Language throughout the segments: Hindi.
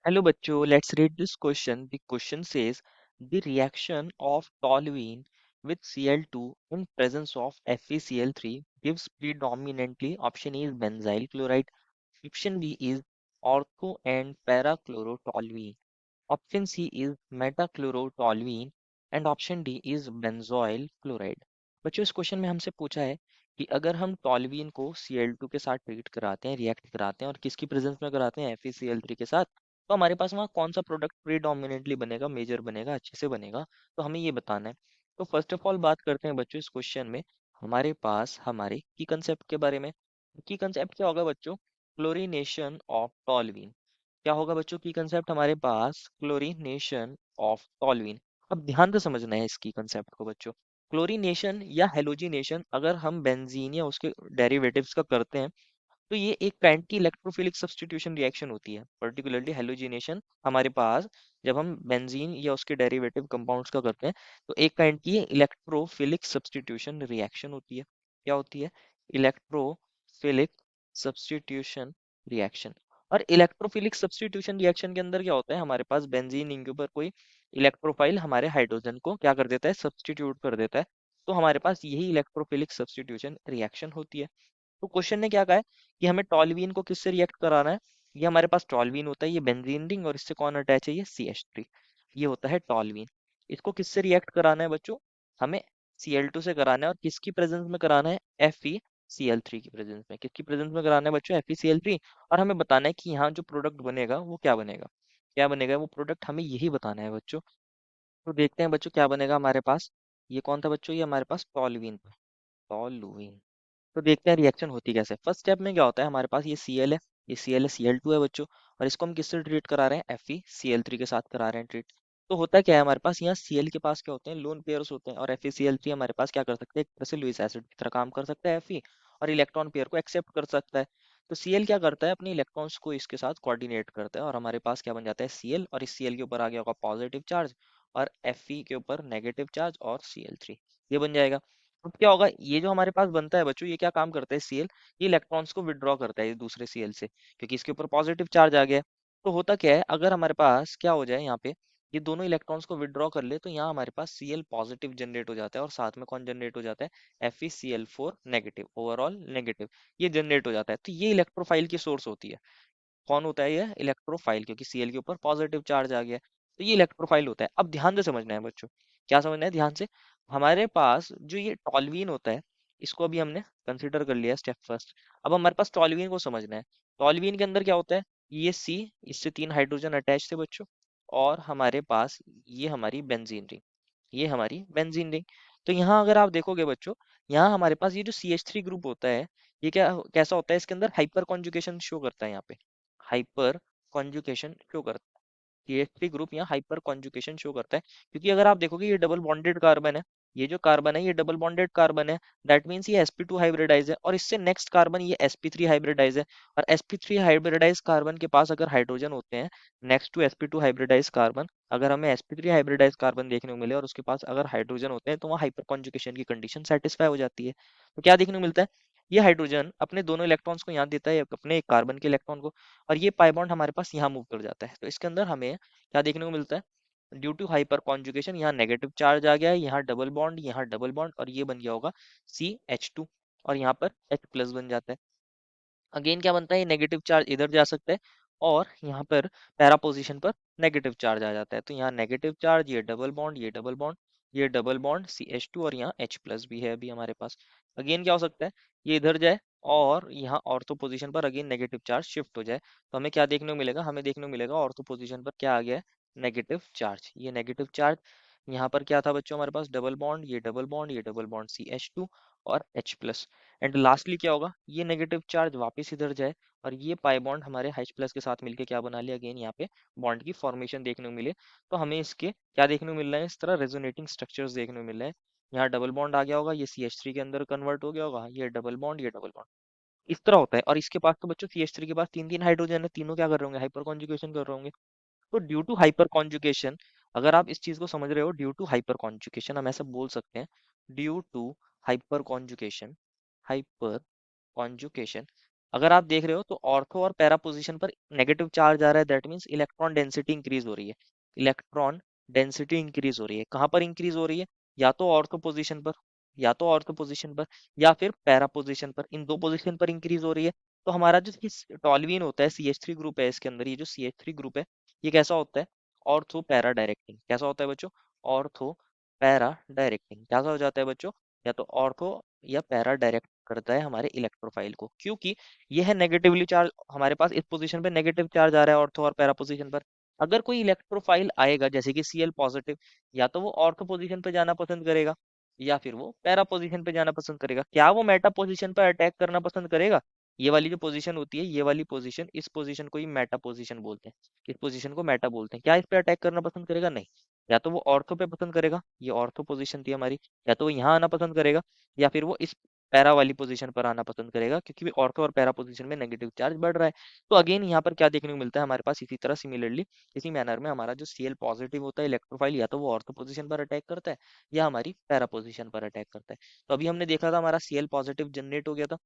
Hello bachcho, let's read this question. The question says the reaction of toluene with Cl2 in presence of FeCl3 gives predominantly option A is benzyl chloride, option B is ortho and parachlorotoluene, option C is metachlorotoluene and option D is benzoyl chloride. बच्चों इस क्वेश्चन में हमसे पूछा है कि अगर हम टॉल्यूइन को Cl2 के साथ ट्रीट कराते हैं रिएक्ट कराते हैं और किसकी प्रेजेंस में कराते हैं FeCl3 के साथ, तो हमारे पास वहाँ कौन सा प्रोडक्ट प्रीडोमिनेंटली बनेगा, मेजर बनेगा, अच्छे से बनेगा। तो हमें ये बताना है। तो फर्स्ट ऑफ ऑल बात करते हैं बच्चों इस क्वेश्चन में हमारे पास हमारे की कंसेप्ट के बारे में। की कंसेप्ट क्या होगा बच्चों? Chlorination of toluene. क्या होगा बच्चों की कंसेप्ट हमारे पास? Chlorination of toluene. अब ध्यान से समझना है इसकी कंसेप्ट को बच्चों। क्लोरीनेशन या हेलोजिनेशन अगर हम बेंजीन या उसके डेरिवेटिव्स का करते हैं तो ये एक काइंड की इलेक्ट्रोफिलिक सब्स्टिट्यूशन रिएक्शन होती है। पर्टिकुलरली हेलोजिनेशन हमारे पास जब हम बेंजीन या उसके डेरिवेटिव कंपाउंड्स का करते हैं तो एक काइंड की इलेक्ट्रोफिलिक सब्स्टिट्यूशन रिएक्शन होती है। क्या होती है? Electrophilic substitution reaction. और इलेक्ट्रोफिलिक सब्स्टिट्यूशन रिएक्शन के अंदर क्या होता है? हमारे पास बेंजीन रिंग के ऊपर कोई इलेक्ट्रोफाइल हमारे हाइड्रोजन को क्या कर देता है? सब्स्टिट्यूट कर देता है। तो हमारे पास यही इलेक्ट्रोफिलिक सब्स्टिट्यूशन रिएक्शन होती है। तो क्वेश्चन ने क्या कहा है कि हमें टॉल्यूइन को किससे रिएक्ट कराना है? ये हमारे पास टॉल्यूइन होता है, ये बेंजीन रिंग, और इससे कौन अटैच है? ये CH3। ये होता है टॉल्यूइन। इसको किससे रिएक्ट कराना है बच्चों? हमें Cl2 से कराना है। और किसकी प्रेजेंस में कराना है? FeCl3 की प्रेजेंस में। किसकी प्रेजेंस में कराना है बच्चों? FeCl3। और हमें बताना है कि यहाँ जो प्रोडक्ट बनेगा वो क्या बनेगा। क्या बनेगा वो प्रोडक्ट, हमें यही बताना है बच्चों। तो देखते हैं बच्चों क्या बनेगा हमारे पास। ये कौन था बच्चों? ये हमारे पास टॉल्यूइन। टॉल्यूइन। तो देखते हैं रिएक्शन होती कैसे। फर्स्ट स्टेप में क्या होता है? हमारे पास ये Cl है, ये Cl है, Cl2 है बच्चों। और इसको हम किससे ट्रीट करा रहे हैं? FeCl3 के साथ करा रहे हैं ट्रीट। तो होता क्या है हमारे पास यहाँ Cl के पास क्या होते हैं? लोन पेयर्स होते हैं। और FeCl3 हमारे पास क्या कर सकते हैं? एक तरह से लुईस एसिड की तरह काम कर सकता है Fe, और इलेक्ट्रॉन पेयर को एक्सेप्ट कर सकता है। तो Cl क्या करता है? अपने इलेक्ट्रॉन्स को इसके साथ कोऑर्डिनेट करता है और हमारे पास क्या बन जाता है? Cl। और इस Cl के ऊपर आ गया होगा पॉजिटिव चार्ज, और Fe के ऊपर नेगेटिव चार्ज, और Cl3। ये बन जाएगा। अब क्या होगा? ये जो हमारे पास बनता है बच्चों, ये क्या काम करता है? Cl ये इलेक्ट्रॉन्स को विड्रॉ करता है ये दूसरे Cl से, क्योंकि इसके ऊपर पॉजिटिव चार्ज आ गया है। तो होता क्या है, अगर हमारे पास क्या हो जाए यहाँ पे, ये दोनों इलेक्ट्रॉन्स को विड्रॉ कर ले, तो यहाँ हमारे पास Cl पॉजिटिव जनरेट हो जाता है और साथ में कौन जनरेट हो जाता है? FeCl4 negative, overall negative. ये जनरेट हो जाता है। तो ये इलेक्ट्रोफाइल की सोर्स होती है। कौन होता है? ये इलेक्ट्रोफाइल, क्योंकि Cl के ऊपर पॉजिटिव चार्ज आ गया है। तो ये इलेक्ट्रोफाइल होता है। अब ध्यान से समझना है बच्चों। क्या समझना है ध्यान से? हमारे पास जो ये टॉल्यूइन होता है, इसको अभी हमने कंसिडर कर लिया स्टेप फर्स्ट। अब हमारे पास टॉल्यूइन को समझना है। टॉल्यूइन के अंदर क्या होता है? ये C, इससे 3 हाइड्रोजन अटैच थे बच्चों। और हमारे पास ये हमारी बेंजीन रिंग, ये हमारी बेंजीन रिंग। तो यहाँ अगर आप देखोगे बच्चों, यहाँ हमारे पास ये जो CH3 ग्रुप होता है, ये क्या कैसा होता है? इसके अंदर हाइपर कॉन्जुगेशन शो करता है। यहाँ पे हाइपर कॉन्जुगेशन शो करता है। CH3 ग्रुप यहाँ हाइपर कॉन्जुगेशन शो करता है, क्योंकि अगर आप देखोगे ये डबल बॉन्डेड कार्बन है। ये जो कार्बन है ये डबल बॉन्डेड कार्बन है। दैट मीन्स ये sp2 हाइब्रिडाइज है, और इससे नेक्स्ट कार्बन ये sp3 हाइब्रिडाइज है। और sp3 हाइब्रिडाइज कार्बन के पास अगर हाइड्रोजन होते हैं next to sp2 hybridise carbon, अगर हमें sp3 हाइब्रिडाइज कार्बन देखने को मिले और उसके पास अगर हाइड्रोजन होते हैं, तो वहाँ हाइपर कॉन्जुगेशन की कंडीशन सेटिस्फाई हो जाती है। तो क्या देखने को मिलता है? ये हाइड्रोजन अपने दोनों इलेक्ट्रॉन्स को यहाँ देता है, अपने एक कार्बन के इलेक्ट्रॉन को, और ये पाई बॉन्ड हमारे पास यहाँ मूव कर जाता है। तो इसके अंदर हमें क्या देखने को मिलता है? ड्यू टू हाइपर कॉन्जुगेशन यहाँ नेगेटिव चार्ज आ गया है, यहाँ डबल बॉन्ड, यहाँ डबल बॉन्ड, और ये बन गया होगा CH2, और यहाँ पर H प्लस बन जाता है। अगेन क्या बनता है? ये नेगेटिव चार्ज इधर जा सकता है, और यहाँ पर पैरा पोजीशन पर नेगेटिव चार्ज आ जाता है। तो यहाँ नेगेटिव चार्ज, ये डबल बॉन्ड, ये डबल बॉन्ड, ये डबल बॉन्ड CH2, और यहाँ H प्लस भी है अभी हमारे पास। अगेन क्या हो सकता है? ये इधर जाए और यहाँ ऑर्थो पोजीशन पर अगेन नेगेटिव चार्ज शिफ्ट हो जाए। तो हमें क्या देखने को मिलेगा? हमें देखने को मिलेगा ऑर्थो पोजीशन पर क्या आ गया है? Negative charge. ये नेगेटिव चार्ज यहाँ पर क्या था बच्चों? हमारे पास डबल बॉन्ड, ये डबल बॉन्ड, ये डबल बॉन्ड CH2 और H प्लस। एंड लास्टली क्या होगा? ये नेगेटिव चार्ज वापस इधर जाए, और ये पाई बॉन्ड हमारे H प्लस के साथ मिलके क्या बना लिया? अगेन यहाँ पे बॉन्ड की फॉर्मेशन देखने को मिले। तो हमें इसके क्या देखने को मिल रहा है? इस तरह रेजोनेटिंग स्ट्रक्चर्स देखने को मिल रहे हैं। यहाँ डबल बॉन्ड आ गया होगा, ये CH3 के अंदर कन्वर्ट हो गया होगा, ये डबल बॉन्ड, ये डबल बॉन्ड, इस तरह होता है। और इसके पास तो बच्चों CH3 के पास तीन तीन हाइड्रोजन है, तीनों क्या कर रहे होंगे? हाइपर कॉन्जुगेशन कर रहे होंगे। तो ड्यू टू हाइपर कॉन्जुगेशन, अगर आप इस चीज को समझ रहे हो, ड्यू टू हाइपर कॉन्जुगेशन हम ऐसा बोल सकते हैं। Due to hyper conjugation, hyper conjugation, अगर आप देख रहे हो तो ऑर्थो और पैरा पोजीशन पर नेगेटिव चार्ज आ रहा है, that means electron density increase हो रही है। इलेक्ट्रॉन डेंसिटी इंक्रीज हो रही है, कहाँ पर इंक्रीज हो रही है? या तो ऑर्थो पोजीशन पर, या तो ऑर्थो पोजीशन पर, या फिर पैरा पोजीशन पर, इन दो पोजीशन पर इंक्रीज हो रही है। तो हमारा जो टॉल्यूइन होता है, CH3 ग्रुप है इसके अंदर, ये जो CH3 ग्रुप है ये कैसा होता है? Ortho para directing. कैसा होता है बच्चों? Ortho para directing. कैसा हो जाता है बच्चों? या तो ऑर्थो या पैरा डायरेक्ट करता है हमारे इलेक्ट्रोफाइल को, क्योंकि ये है नेगेटिवली चार्ज, हमारे पास इस पोजीशन पे नेगेटिव चार्ज आ रहा है ऑर्थो और पैरा पोजीशन पर। अगर कोई इलेक्ट्रोफाइल आएगा जैसे कि Cl पॉजिटिव, या तो वो ऑर्थो पोजीशन पे जाना पसंद करेगा, या फिर वो पैरा पोजीशन पे जाना पसंद करेगा। क्या वो मेटा पोजीशन पर अटैक करना पसंद करेगा? ये वाली जो पोजीशन होती है, ये वाली पोजीशन, इस पोजीशन को ही मेटा पोजीशन बोलते हैं। इस पोजीशन को मेटा बोलते हैं। क्या इस पे अटैक करना पसंद करेगा? नहीं। या तो वो ऑर्थो पे पसंद करेगा, ये ऑर्थो पोजीशन थी हमारी, या तो वो यहाँ आना पसंद करेगा, या फिर वो इस पैरा वाली पोजीशन पर आना पसंद करेगा, क्योंकि ऑर्थो और पैरा पोजीशन में नेगेटिव चार्ज बढ़ रहा है। तो अगेन यहाँ पर क्या देखने को मिलता है हमारे पास? इसी तरह सिमिलरली, इसी मैनर में हमारा जो Cl पॉजिटिव होता है इलेक्ट्रोफाइल, या तो वो ऑर्थो पोजीशन पर अटैक करता है, या हमारी पैरा पोजीशन पर अटैक करता है। तो अभी हमने देखा था हमारा Cl पॉजिटिव जनरेट हो गया था,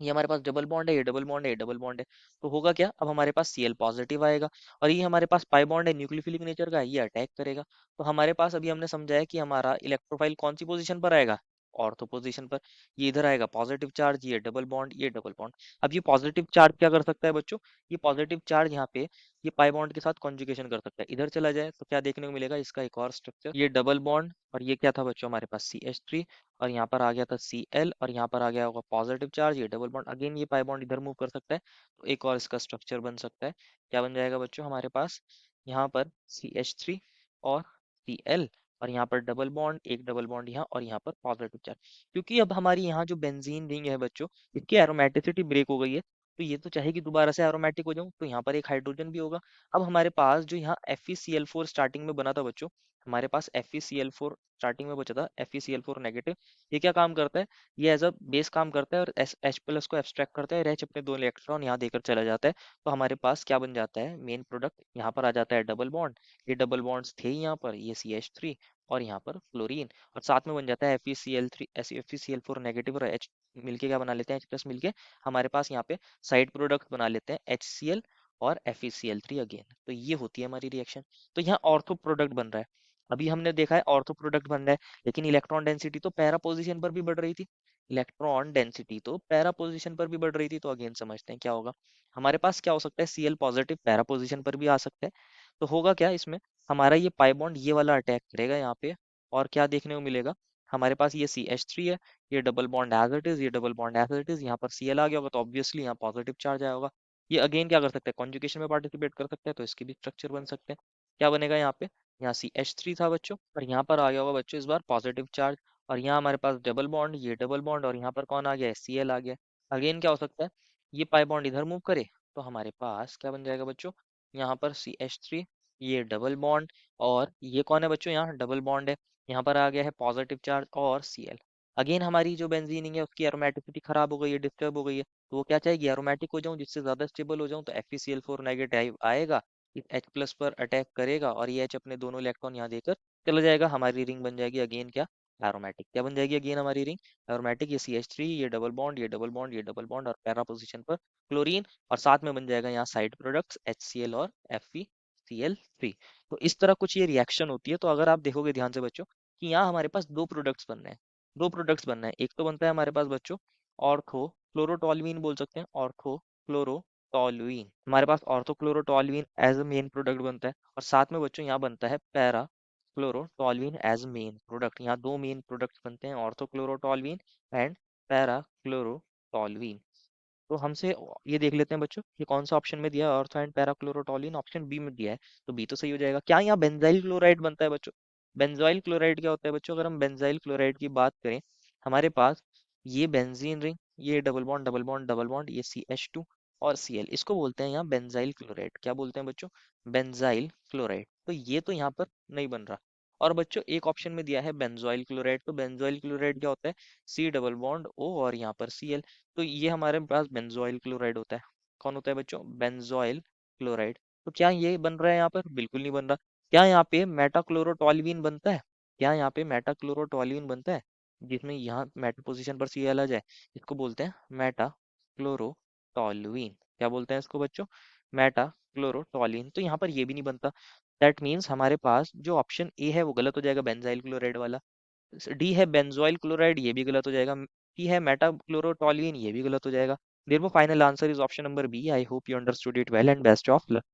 ये हमारे पास डबल बॉन्ड है, ये डबल बॉन्ड है, ये डबल बॉन्ड है। तो होगा क्या? अब हमारे पास Cl पॉजिटिव आएगा, और ये हमारे पास पाई बॉन्ड है, न्यूक्लियोफिलिक नेचर का है, ये अटैक करेगा। तो हमारे पास अभी हमने समझा है कि हमारा इलेक्ट्रोफाइल कौन सी पोजीशन पर आएगा? ऑर्थो पोजीशन पर। ये इधर आएगा पॉजिटिव चार्ज, ये डबल बॉन्ड, ये डबल बॉन्ड। अब ये पॉजिटिव चार्ज क्या कर सकता है बच्चों? ये पॉजिटिव चार्ज यहाँ पे ये पाई बॉन्ड के साथ कॉन्जुगेशन कर सकता है। इधर चला जाए तो क्या देखने को मिलेगा? इसका एक और स्ट्रक्चर, ये डबल बॉन्ड, और ये क्या था बच्चों? हमारे पास CH3, और यहाँ पर आ गया था Cl, और यहाँ पर आ गया होगा पॉजिटिव चार्ज, ये डबल बॉन्ड, अगेन ये पाई बॉन्ड इधर मूव कर सकता है। तो एक और इसका स्ट्रक्चर बन सकता है। क्या बन जाएगा बच्चों हमारे पास? यहाँ पर CH3 और Cl, और यहाँ पर डबल बॉन्ड, एक डबल बॉन्ड यहाँ, और यहाँ पर पॉजिटिव चार्ज। क्योंकि अब हमारी यहाँ जो बेंजीन रिंग है बच्चों, इसकी एरोमेटिसिटी ब्रेक हो गई है, तो ये तो चाहेगी दोबारा से एरोमेटिक हो जाऊं, तो यहाँ पर एक हाइड्रोजन भी होगा। अब हमारे पास जो यहाँ FeCl4 स्टार्टिंग में बना था बच्चों, हमारे पास FeCl4 स्टार्टिंग में बचा था, FeCl4 नेगेटिव, ये क्या काम करता है? ये एज अ बेस काम करता है, और H प्लस को एब्स्ट्रैक्ट करता है, और H अपने दो इलेक्ट्रॉन यहाँ देकर चला जाता है। तो हमारे पास क्या बन जाता है? मेन प्रोडक्ट यहाँ पर आ जाता है डबल बॉन्ड, ये डबल बॉन्ड्स थे यहाँ पर, ये CH3, और यहाँ पर क्लोरीन, और साथ में बन जाता है FeCl3, FeCl4 नेगेटिव और H मिलके क्या बना लेते हैं? H प्लस मिलके हमारे पास यहाँ पे साइड प्रोडक्ट बना लेते हैं, HCl और FeCl3 अगेन। तो ये होती है हमारी रिएक्शन। तो यहाँ ऑर्थो प्रोडक्ट बन रहा है। अभी हमने देखा है ऑर्थो प्रोडक्ट बन रहा है, लेकिन इलेक्ट्रॉन डेंसिटी तो पैरा पोजीशन पर भी बढ़ रही थी। इलेक्ट्रॉन डेंसिटी तो पैरा पोजीशन पर भी बढ़ रही थी। तो अगेन समझते हैं क्या होगा। हमारे पास क्या हो सकता है? Cl पॉजिटिव पैरा पोजीशन पर भी आ सकता है। तो होगा क्या इसमें? हमारा ये पाई बॉन्ड ये वाला अटैक करेगा यहाँ पे, और क्या देखने को मिलेगा? हमारे पास ये CH3 है, ये double bond as it is, ये double bond as it is, यहाँ पर Cl आ गया होगा, तो ऑब्वियसली यहाँ पॉजिटिव चार्ज आया होगा। ये अगेन क्या कर सकता है? कॉन्जुगेशन में पार्टिसिपेट कर सकता है, तो इसके भी स्ट्रक्चर बन सकते हैं। क्या बनेगा यहाँ पे? यहाँ CH3 था बच्चों, और यहाँ पर आ गया होगा बच्चों इस बार पॉजिटिव चार्ज, और यहाँ हमारे पास डबल बॉन्ड, ये डबल बॉन्ड, और यहाँ पर कौन आ गया है? Cl आ गया। अगेन क्या हो सकता है? ये पाई बॉन्ड इधर मूव करे, तो हमारे पास क्या बन जाएगा बच्चों? यहाँ पर CH3, ये डबल बॉन्ड, और ये कौन है बच्चों? यहाँ डबल बॉन्ड है, यहाँ पर आ गया है पॉजिटिव चार्ज और Cl। अगेन हमारी जो बेंजीनिंग है उसकी एरोमेटिसिटी खराब हो गई है, डिस्टर्ब हो गई है, तो वो क्या चाहेगी? एरोमेटिक हो जाऊं, जिससे ज्यादा स्टेबल हो जाऊं, तो FeCl4 नेगेटिव आएगा, इस H प्लस पर अटैक करेगा, और ये H अपने दोनों इलेक्ट्रॉन यहाँ देकर चला जाएगा। हमारी रिंग बन जाएगी अगेन क्या? एरोमेटिक। क्या बन जाएगी अगेन हमारी रिंग? एरोमेटिक। ये CH3, ये डबल बॉन्ड, ये डबल बॉन्ड, ये डबल बॉन्ड, और पैरा पोजीशन पर क्लोरीन, और साथ में बन जाएगा यहाँ साइड प्रोडक्ट्स HCl और FeCl3। तो इस तरह कुछ ये रिएक्शन होती है। तो अगर आप देखोगे ध्यान से बच्चों, कि यहाँ हमारे पास दो प्रोडक्ट्स बन रहे हैं, दो प्रोडक्ट्स बन रहे हैं। एक तो बनता है हमारे पास बच्चों ऑर्थो क्लोरोटोल्यूइन, बोल सकते हैं ऑर्थो क्लोरोटोल्यूइन। हमारे पास ortho chlorotoluene as a main product बनता है, और साथ में बच्चों यहाँ बनता है para chlorotoluene as main product. यहाँ दो मेन प्रोडक्ट्स बनते हैं, ortho chlorotoluene and para chlorotoluene. तो हमसे ये देख लेते हैं बच्चों, ये कौन सा ऑप्शन में दिया है? Ortho and para chlorotoluene option B में दिया है, तो बी तो सही हो जाएगा। क्या यहाँ बेंजाइल क्लोराइड बनता है बच्चों? बेंजोइल क्लोराइड क्या होता है बच्चों? अगर हम बेंजाइल क्लोराइड की बात करें, हमारे पास ये बेंजीन रिंग, ये double bond double bond double bond, ये CH2 और Cl, इसको बोलते हैं यहाँ बेंजाइल क्लोराइड। क्या बोलते हैं बच्चों? Benzyl chloride. तो ये तो यहाँ पर नहीं बन रहा। और बच्चों एक ऑप्शन में दिया है बेंजोइल क्लोराइड, तो बेंजोइल क्लोराइड क्या होता है? C डबल बॉन्ड O और यहाँ पर Cl। तो ये हमारे पास बेंजोइल क्लोराइड होता है। कौन होता है बच्चों? Benzoyl chloride. तो क्या ये बन रहा है यहाँ पर? बिल्कुल नहीं बन रहा। क्या यहाँ पे मेटाक्लोरोटोल्यूइन बनता है? क्या यहाँ पे मेटाक्लोरोटोल्यूइन बनता है, जिसमें यहाँ मेटा पोजीशन पर Cl आ जाए? इसको बोलते हैं मेटा टॉलुइन। क्या बोलते हैं इसको बच्चों? मेटा क्लोरोटॉलिन। तो यहाँ पर ये भी नहीं बनता। दैट मीन्स हमारे पास जो ऑप्शन ए है वो गलत हो जाएगा, बेंजाइल क्लोराइड वाला। डी है बेंजोइल क्लोराइड, ये भी गलत हो जाएगा। ई है मेटा क्लोरोटॉलिन, ये भी गलत हो जाएगा। Therefore, final answer is option number B. I hope you understood it well and best of luck.